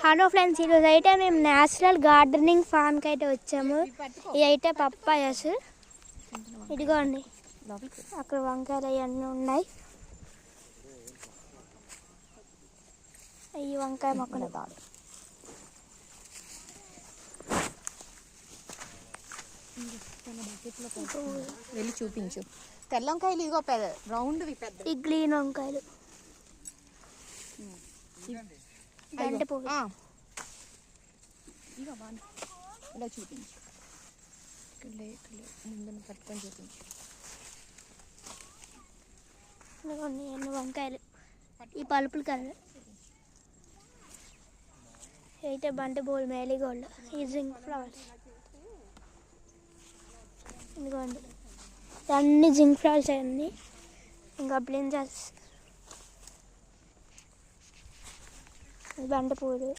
Hello friends, ఈరోజు అయితే మేము న్యాచురల్ గార్డెనింగ్ ఫామ్కి అయితే వచ్చాము. ఇవి అయితే పప్పాయస్. ఇదిగోండి, అక్కడ వంకాయలు అవన్నీ ఉన్నాయి. ఈ వంకాయ మొక్కలు వెళ్ళి చూపించు. తెల్ల వంకాయలు ఇదిగో రౌండ్ ఈ గ్రీన్ వంకాయలు ఇలా చూపించు. ముందు పట్టుకొని చూపించు. ఎన్ని వంకాయలు ఈ పలుపులు కలర్ అయితే బంటి బోల్ మేలీగోల్డ్, ఈ జింక్ ఫ్లవర్స్. ఇదిగోండి, అన్ని జింక్ ఫ్లవర్స్ అన్నీ. ఇంకా బ్లింజల్స్, బంటి పూలు.